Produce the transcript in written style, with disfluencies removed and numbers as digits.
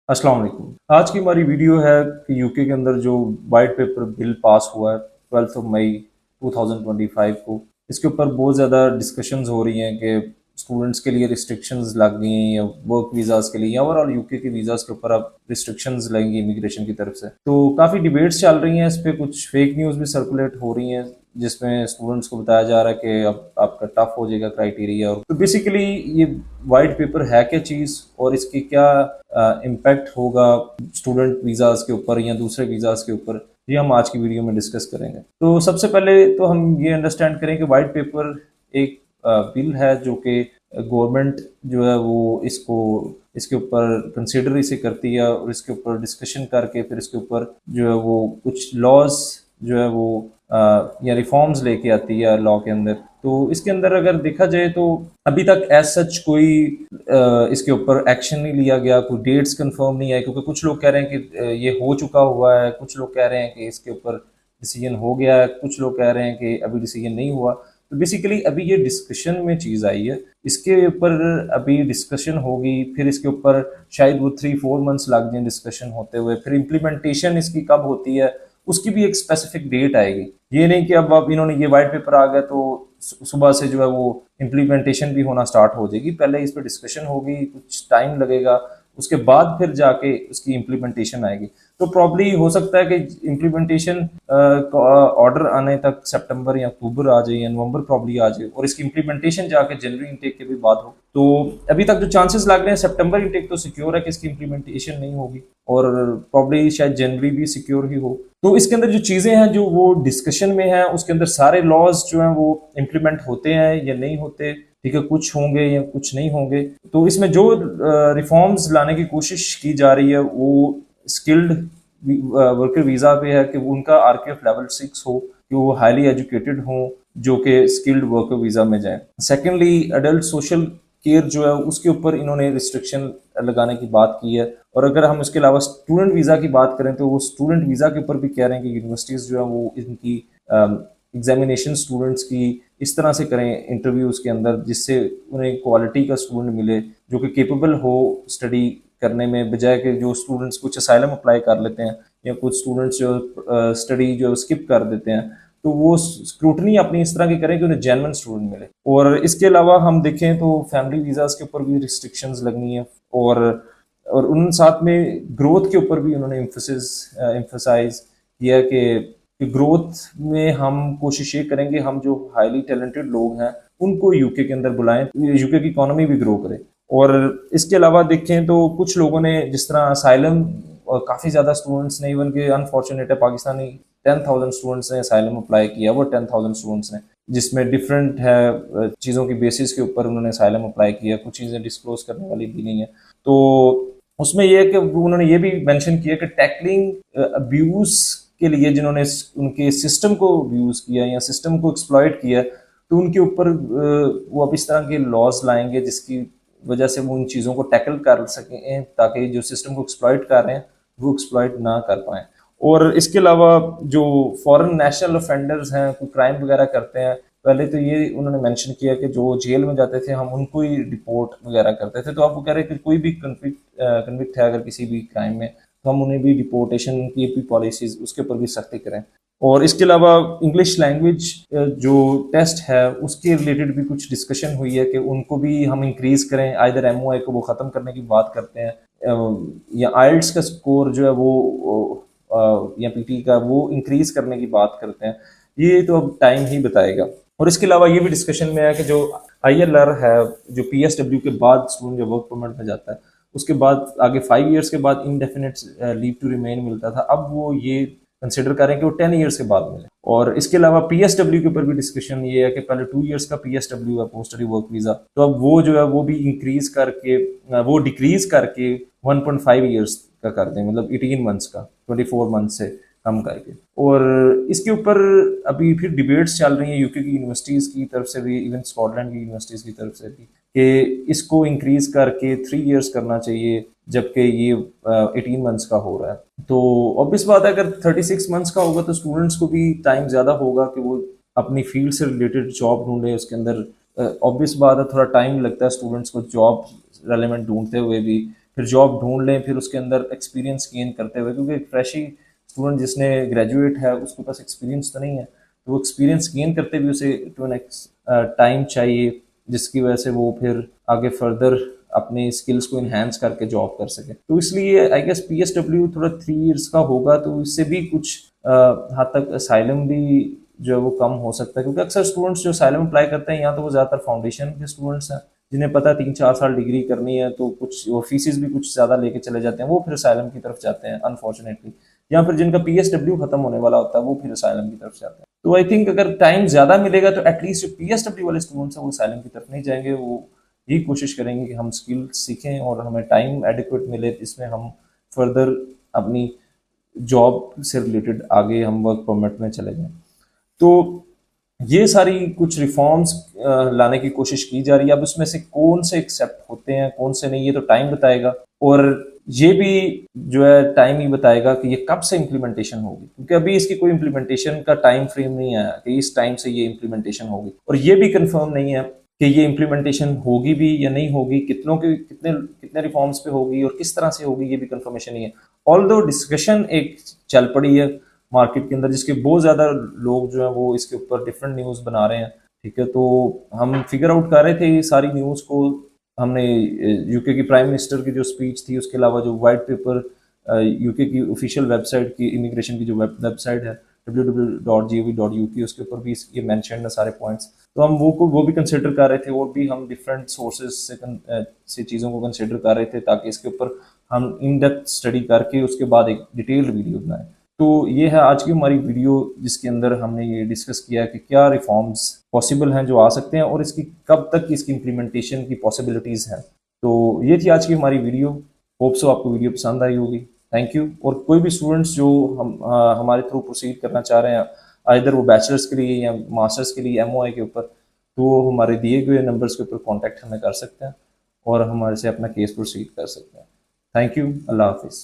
अस्सलाम वालेकुम। आज की हमारी वीडियो है कि यूके के अंदर जो वाइट पेपर बिल पास हुआ है 12 मई 2025 को, इसके ऊपर बहुत ज़्यादा डिस्कशंस हो रही हैं कि स्टूडेंट्स के लिए रिस्ट्रिक्शंस लग गई हैं या वर्क वीज़ाज़ के लिए या ओवरऑल यूके के वीज़ाज़ के ऊपर अब रिस्ट्रिक्शंस लगेंगी इमिग्रेशन की तरफ से। तो काफ़ी डिबेट्स चल रही हैं इस पे, कुछ फेक न्यूज़ भी सर्कुलेट हो रही हैं जिसमें स्टूडेंट्स को बताया जा रहा है कि अब आपका टफ हो जाएगा क्राइटेरिया। और तो बेसिकली ये वाइट पेपर है क्या चीज़ और इसकी क्या इम्पैक्ट होगा स्टूडेंट वीज़ाज़ के ऊपर या दूसरे वीज़ाज़ के ऊपर, ये हम आज की वीडियो में डिस्कस करेंगे। तो सबसे पहले तो हम ये अंडरस्टैंड करें कि वाइट पेपर एक बिल है जो कि गवर्नमेंट जो है वो इसको इसके ऊपर कंसिडर इसे करती है और इसके ऊपर डिस्कशन करके फिर इसके ऊपर जो है वो कुछ लॉज जो है वो या रिफॉर्म्स लेके आती है लॉ के अंदर। तो इसके अंदर अगर देखा जाए तो अभी तक एज सच कोई इसके ऊपर एक्शन नहीं लिया गया, कोई डेट्स कंफर्म नहीं है, क्योंकि कुछ लोग कह रहे हैं कि ये हो चुका हुआ है, कुछ लोग कह रहे हैं कि इसके ऊपर डिसीजन हो गया है, कुछ लोग कह रहे हैं कि अभी डिसीजन नहीं हुआ। तो बेसिकली अभी ये डिस्कशन में चीज़ आई है, इसके ऊपर अभी डिस्कशन होगी, फिर इसके ऊपर शायद वो 3-4 मंथ्स लग जाए डिस्कशन होते हुए, फिर इम्प्लीमेंटेशन इसकी कब होती है उसकी भी एक स्पेसिफिक डेट आएगी। ये नहीं कि अब इन्होंने ये वाइट पेपर आ गया तो सुबह से जो है वो इम्प्लीमेंटेशन भी होना स्टार्ट हो जाएगी। पहले इस पर डिस्कशन होगी, कुछ टाइम लगेगा, उसके बाद फिर जाके उसकी इम्प्लीमेंटेशन आएगी। तो प्रॉब्ली हो सकता है कि इम्प्लीमेंटेशन ऑर्डर आने तक सितंबर या अक्टूबर आ जाए या नवंबर प्रॉब्ली आ जाए और इसकी इम्प्लीमेंटेशन जाके जनवरी इनटेक के भी बाद हो। तो अभी तक जो चांसेस लग रहे हैं सितंबर इनटेक तो सिक्योर है कि इसकी इम्प्लीमेंटेशन नहीं होगी और प्रॉब्ली शायद जनवरी भी सिक्योर ही हो। तो इसके अंदर जो चीज़ें हैं जो वो डिस्कशन में है, उसके अंदर सारे लॉज जो हैं वो इम्प्लीमेंट होते हैं या नहीं होते, ठीक है, कुछ होंगे या कुछ नहीं होंगे। तो इसमें जो रिफॉर्म्स लाने की कोशिश की जा रही है वो स्किल्ड वर्कर वीज़ा पे है कि उनका आरकेएफ लेवल 6 हो, कि वो हाईली एजुकेटेड हो, जो कि स्किल्ड वर्कर वीज़ा में जाए। सेकेंडली, अडल्ट सोशल केयर जो है उसके ऊपर इन्होंने रिस्ट्रिक्शन लगाने की बात की है। और अगर हम उसके अलावा स्टूडेंट वीज़ा की बात करें तो वो स्टूडेंट वीज़ा के ऊपर भी कह रहे हैं कि यूनिवर्सिटीज़ जो है वो इनकी एग्जामिनेशन स्टूडेंट्स की इस तरह से करें इंटरव्यूज़ के अंदर जिससे उन्हें क्वालिटी का स्टूडेंट मिले जो कि केपेबल हो स्टडी करने में, बजाय कि जो स्टूडेंट्स कुछ असाइलम अप्लाई कर लेते हैं या कुछ स्टूडेंट्स जो स्टडी जो स्किप कर देते हैं, तो वो स्क्रूटनी अपनी इस तरह की करें कि उन्हें जेन्युइन स्टूडेंट मिले। और इसके अलावा हम देखें तो फैमिली वीज़ाज़ के ऊपर भी रिस्ट्रिक्शंस लगनी है और उन साथ में ग्रोथ के ऊपर भी उन्होंने एम्फसाइज किया कि ग्रोथ में हम कोशिश ये करेंगे हम जो हाईली टैलेंटेड लोग हैं उनको यूके के अंदर बुलाएं, यूके की इकोनॉमी भी ग्रो करे। और इसके अलावा देखें तो कुछ लोगों ने जिस तरह असाइलम, काफ़ी ज़्यादा स्टूडेंट्स ने, इवन के अनफॉर्चुनेट है पाकिस्तानी 10,000 स्टूडेंट्स ने असाइलम अप्लाई किया, वो 10,000 स्टूडेंट्स ने, जिसमें डिफरेंट है चीज़ों की बेसिस के ऊपर उन्होंने असाइलम अप्लाई किया, कुछ चीज़ें डिस्क्लोज करने वाली भी नहीं है। तो उसमें यह है कि उन्होंने ये भी मेंशन किया कि टैकलिंग अब्यूज़ के लिए जिन्होंने उनके सिस्टम को अब्यूज़ किया या सिस्टम को एक्सप्लॉइट किया, तो उनके ऊपर वो अब इस तरह के लॉज लाएंगे जिसकी वजह से वो उन चीज़ों को टैकल कर सकें ताकि जो सिस्टम को एक्सप्लॉइट कर रहे हैं वो एक्सप्लॉइट ना कर पाएँ। और इसके अलावा जो फॉरेन नेशनल ऑफेंडर्स हैं, कोई क्राइम वगैरह करते हैं, पहले तो ये उन्होंने मेंशन किया कि जो जेल में जाते थे हम उनको ही डिपोर्ट वगैरह करते थे। तो आप वो कह रहे हैं कि कोई भी कन्विक्ट है अगर किसी भी क्राइम में, तो हम उन्हें भी डिपोर्टेशन की भी पॉलिसीज उसके ऊपर भी सख्ती करें। और इसके अलावा इंग्लिश लैंग्वेज जो टेस्ट है उसके रिलेटेड भी कुछ डिस्कशन हुई है कि उनको भी हम इंक्रीज करें, आइदर एमओआई को वो ख़त्म करने की बात करते हैं या आइल्ट्स का स्कोर जो है वो या पीटी का वो इंक्रीज करने की बात करते हैं। ये तो अब टाइम ही बताएगा। और इसके अलावा ये भी डिस्कशन में है कि जो आईएलआर है, जो पीएसडब्ल्यू के बाद स्टूडेंट जो वर्क परमिट में जाता है उसके बाद आगे 5 ईयर्स के बाद इंडेफिनेट लीव टू रिमेन मिलता था, अब वो ये कंसिडर करें कि वो 10 ईयर्स के बाद मिले। और इसके अलावा पीएसडब्ल्यू के ऊपर भी डिस्कशन ये है कि पहले 2 ईयर्स का पीएसडब्ल्यू है, पोस्ट स्टडी वर्क वीजा, तो अब वो जो है वो भी इंक्रीज करके वो डिक्रीज करके 1.5 ईयर्स का कर दें, मतलब 18 मंथ्स का 24 मंथ से कम करके। और इसके ऊपर अभी फिर डिबेट्स चल रही हैं यूके की यूनिवर्सिटीज़ की तरफ से भी, इवन स्कॉटलैंड की यूनिवर्सिटीज़ की तरफ से भी, कि इसको इंक्रीज करके 3 ईयर्स करना चाहिए जबकि ये 18 मंथ्स का हो रहा है। तो ऑब्वियस बात है अगर 36 मंथ्स का होगा तो स्टूडेंट्स को भी टाइम ज़्यादा होगा कि वो अपनी फील्ड से रिलेटेड जॉब ढूंढे। उसके अंदर ऑब्वियस बात है थोड़ा टाइम लगता है स्टूडेंट्स को जॉब रेलेवेंट ढूंढते हुए भी, फिर जॉब ढूंढ लें, फिर उसके अंदर एक्सपीरियंस गेन करते हुए, क्योंकि एक फ्रेश ही स्टूडेंट जिसने ग्रेजुएट है उसके पास एक्सपीरियंस तो नहीं है, तो वो एक्सपीरियंस गेन करते भी उसे टू एन टाइम चाहिए, जिसकी वजह से वो फिर आगे फर्दर अपने स्किल्स को इन्हेंस करके जॉब कर सके। तो इसलिए आई गेस पीएसडब्ल्यू थोड़ा 3 इयर्स का होगा, तो इससे भी कुछ हद तक असाइलम भी जो है वो कम हो सकता है, क्योंकि अक्सर स्टूडेंट्स जो असाइलम अप्लाई करते हैं यहाँ तो वो ज़्यादातर फाउंडेशन के स्टूडेंट्स हैं, जिन्हें पता है 3-4 साल डिग्री करनी है, तो कुछ और फीसिस भी कुछ ज़्यादा लेके चले जाते हैं, वो फिर असाइलम की तरफ जाते हैं अनफॉर्चुनेटली। या फिर जिनका पीएसडब्ल्यू खत्म होने वाला होता है वो फिर असाइलम की तरफ जाते हैं। तो आई थिंक अगर टाइम ज़्यादा मिलेगा तो एटलीस्ट जो पीएसडब्ल्यू वाले स्टूडेंट्स हैं वो असाइलम की तरफ नहीं जाएंगे, वो यही कोशिश करेंगे कि हम स्किल सीखें और हमें टाइम एडिक्वेट मिले, इसमें हम फर्दर अपनी जॉब से रिलेटेड आगे हम वर्क परमिट में चले जाएं। तो ये सारी कुछ रिफॉर्म्स लाने की कोशिश की जा रही है। अब उसमें से कौन से एक्सेप्ट होते हैं कौन से नहीं, ये तो टाइम बताएगा, और ये भी जो है टाइम ही बताएगा कि ये कब से इम्प्लीमेंटेशन होगी, क्योंकि अभी इसकी कोई इम्प्लीमेंटेशन का टाइम फ्रेम नहीं आया कि इस टाइम से ये इम्प्लीमेंटेशन होगी, और ये भी कंफर्म नहीं है कि ये इम्प्लीमेंटेशन होगी भी या नहीं होगी, कितनों के कितने कितने रिफॉर्म्स पे होगी और किस तरह से होगी, ये भी कंफर्मेशन नहीं है। ऑल दो डिस्कशन एक चल पड़ी है मार्केट के अंदर, जिसके बहुत ज़्यादा लोग जो है वो इसके ऊपर डिफरेंट न्यूज़ बना रहे हैं। ठीक है, तो हम फिगर आउट कर रहे थे ये सारी न्यूज़ को। हमने यूके की प्राइम मिनिस्टर की जो स्पीच थी, उसके अलावा जो वाइट पेपर यूके की ऑफिशियल वेबसाइट की, इमिग्रेशन की जो वेबसाइट है www.gov.uk, उसके ऊपर भी ये मेंशन है सारे पॉइंट्स, तो हम वो भी कंसिडर कर रहे थे, और भी हम डिफरेंट सोर्सेज से चीज़ों को कंसिडर कर रहे थे, ताकि इसके ऊपर हम इन डेप्थ स्टडी करके उसके बाद एक डिटेल्ड वीडियो बनाएं। तो ये है आज की हमारी वीडियो, जिसके अंदर हमने ये डिस्कस किया है कि क्या रिफॉर्म्स पॉसिबल हैं जो आ सकते हैं, और इसकी कब तक इसकी इम्प्लीमेंटेशन की पॉसिबिलिटीज़ हैं। तो ये थी आज की हमारी वीडियो। होप सो आपको वीडियो पसंद आई होगी। Thank you. और कोई भी स्टूडेंट्स जो हमारे थ्रू प्रोसीड करना चाह रहे हैं, आइदर वो बैचलर्स के लिए या मास्टर्स के लिए एमओआई के ऊपर, तो वो हमारे दिए हुए नंबर्स के ऊपर कॉन्टैक्ट हमें कर सकते हैं और हमारे से अपना केस प्रोसीड कर सकते हैं। Thank you. अल्लाह हाफिज़।